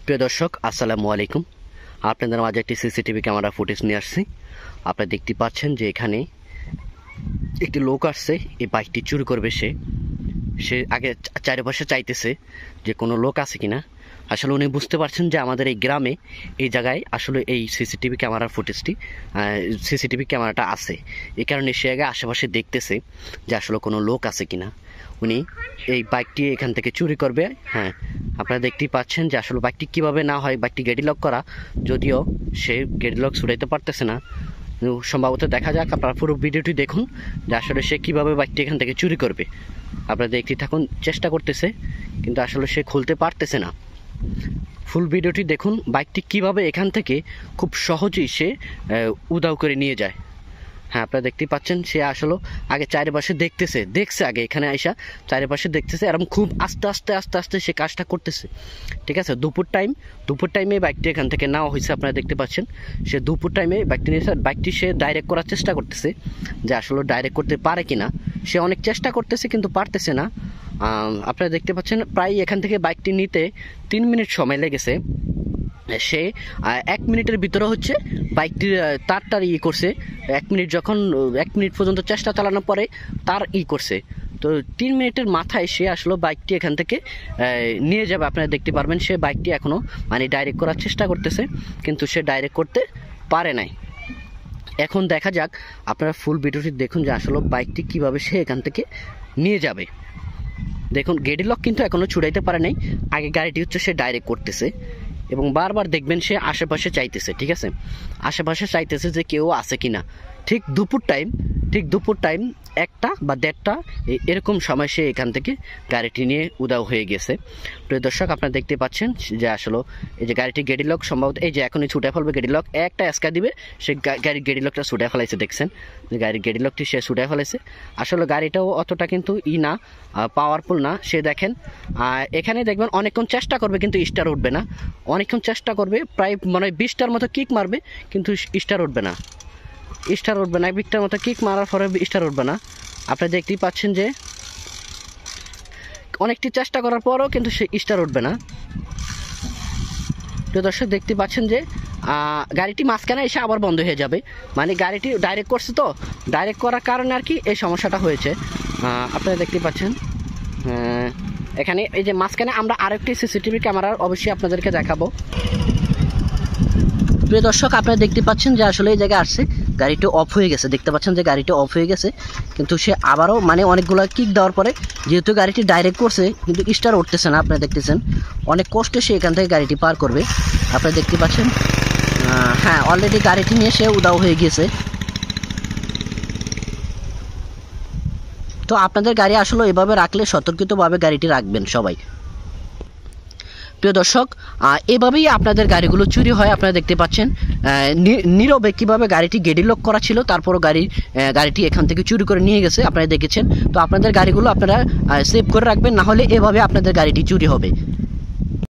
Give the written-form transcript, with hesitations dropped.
প্রিয় দর্শক আসসালামু আলাইকুম। আপনাদের মাঝে একটি সিসিটিভি ক্যামেরা ফুটেজ নিয়ে আসছি। আপনারা দেখতে পাচ্ছেন যে এখানে একটি লোক আসছে এই বাইকটি চুরি করবে। সে আগে চারিপাশে চাইতেছে যে কোনো লোক আছে কিনা। আসলে উনি বুঝতে পারছেন যে আমাদের এই গ্রামে এই জায়গায় আসলে এই সিসিটিভি ক্যামেরাটা আছে। এই কারণে সে আগে আশেপাশে দেখতেছে যে আসলে কোনো লোক আছে কিনা। উনি এই বাইকটি এখান থেকে চুরি করবে। হ্যাঁ, আপনারা দেখতেই পাচ্ছেন যে আসলে বাইকটি কীভাবে না হয়, বাইকটি গেডি লক করা, যদিও সে গেডি লক ছুটাইতে পারতেছে না। সম্ভবত দেখা যাক, আপনারা পুরো ভিডিওটি দেখুন যে আসলে সে কীভাবে বাইকটি এখান থেকে চুরি করবে। আপনারা দেখতে থাকুন, চেষ্টা করতেছে কিন্তু আসলে সে খুলতে পারতেছে না। ফুল ভিডিওটি দেখুন বাইকটি কিভাবে এখান থেকে খুব সহজেই সে উধাও করে নিয়ে যায়। হ্যাঁ, আপনারা দেখতেই পাচ্ছেন সে আসলে আগে চারিপাশে দেখছে আগে এখানে আইসা চারিপাশে দেখতেছে, এরকম খুব আস্তে আস্তে সে কাজটা করতেছে। ঠিক আছে, দুপুর টাইমে বাইকটি এখান থেকে নেওয়া হয়েছে। আপনারা দেখতে পাচ্ছেন সে দুপুর টাইমে বাইকটি নিয়েছে। বাইকটি সে ডাইরেক্ট করার চেষ্টা করতেছে যে আসলে ডাইরেক্ট করতে পারে কিনা। সে অনেক চেষ্টা করতেছে কিন্তু পারতেছে না। আপনারা দেখতে পাচ্ছেন প্রায় এখান থেকে বাইকটি নিতে 3 মিনিট সময় লেগেছে। সে 1 মিনিটের ভিতরে হচ্ছে বাইকটির তারটার করছে। 1 মিনিট পর্যন্ত চেষ্টা চালানোর পরে তার করছে। তো 3 মিনিটের মাথায় সে আসলে বাইকটি এখান থেকে নিয়ে যাবে। আপনারা দেখতে পারবেন সে বাইকটি এখনও ডাইরেক্ট করার চেষ্টা করতেছে কিন্তু সে ডাইরেক্ট করতে পারে নাই। এখন দেখা যাক, আপনারা ফুল ভিডিওটি দেখুন যে আসলে বাইকটি কিভাবে সে এখান থেকে নিয়ে যাবে। দেখুন গেডি লক কিন্তু এখনও ছুড়াইতে পারে নাই। আগে গাড়িটি হচ্ছে সে ডাইরেক্ট করতেছে এবং বারবার দেখবেন সে আশেপাশে চাইতেছে। ঠিক আছে, আশেপাশে চাইতেছে যে কেউ আছে কিনা। ঠিক দুপুর টাইম 1টা বা 1:30 এরকম সময় সে এখান থেকে গাড়িটি নিয়ে উধাও হয়ে গেছে। প্রিয় দর্শক, আপনারা দেখতে পাচ্ছেন যে আসলে এই যে গাড়িটি গেডি লক সম্ভবত এই যে এখনই ছুটে ফেলবে গেডি লক, একটা এসকা দিবে সে গাড়ির গেডি লকটা ছুটে ফেলাইছে। দেখছেন যে গাড়ির গেডি লকটি সে ছুটে ফেলাইছে। আসলে গাড়িটাও অতটা কিন্তু না পাওয়ারফুল না। সে দেখেন এখানে দেখবেন অনেকক্ষণ চেষ্টা করবে কিন্তু স্টার উঠবে না। অনেকক্ষণ চেষ্টা করবে, প্রায় মনে হয় 20টার মতো কিক মারবে কিন্তু স্টার উঠবে না। 20টার মতো কিক মারার পরে স্টার উঠবে না। আপনারা দেখতেই পাচ্ছেন যে অনেকটি চেষ্টা করার পরও কিন্তু সে স্টার উঠবে না। তো দর্শক দেখতে পাচ্ছেন যে গাড়িটি মাঝখানে এসে আবার বন্ধ হয়ে যাবে। গাড়িটি ডাইরেক্ট করছে, তো ডাইরেক্ট করার কারণে আর কি এই সমস্যাটা হয়েছে। আপনারা দেখতে পাচ্ছেন এখানে এই যে মাঝখানে আমরা আরেকটি সিসিটিভি ক্যামেরা অবশ্যই আপনাদেরকে দেখাবো। প্রিয় দর্শক, আপনারা দেখতে পাচ্ছেন যে আসলে এই জায়গায় আসছে, গাড়িটি অফ হয়ে গেছে। দেখতে পাচ্ছেন যে গাড়িটি অফ হয়ে গেছে কিন্তু সে আবারও অনেকগুলো কিক দেওয়ার পরে যেহেতু গাড়িটি ডাইরেক্ট করছে কিন্তু স্টার উঠতেছে না। আপনারা দেখতেছেন অনেক কষ্টে সে এখান থেকে গাড়িটি পার করবে। আপনারা দেখতে পাচ্ছেন হ্যাঁ, অলরেডি গাড়িটি নিয়ে সে উধাও হয়ে গিয়েছে। তো আপনাদের গাড়ি আসলে এভাবে রাখলে সতর্কিতভাবে গাড়িটি রাখবেন সবাই। প্রিয় দর্শক, এভাবেই আপনাদের গাড়িগুলো চুরি হয়। আপনারা দেখতে পাচ্ছেন নীরবে কীভাবে গাড়িটি গেডি লক করা ছিল, তারপরও গাড়িটি এখান থেকে চুরি করে নিয়ে গেছে। আপনারা দেখেছেন। তো আপনাদের গাড়িগুলো আপনারা সেভ করে রাখবেন, না হলে এভাবে আপনাদের গাড়িটি চুরি হবে।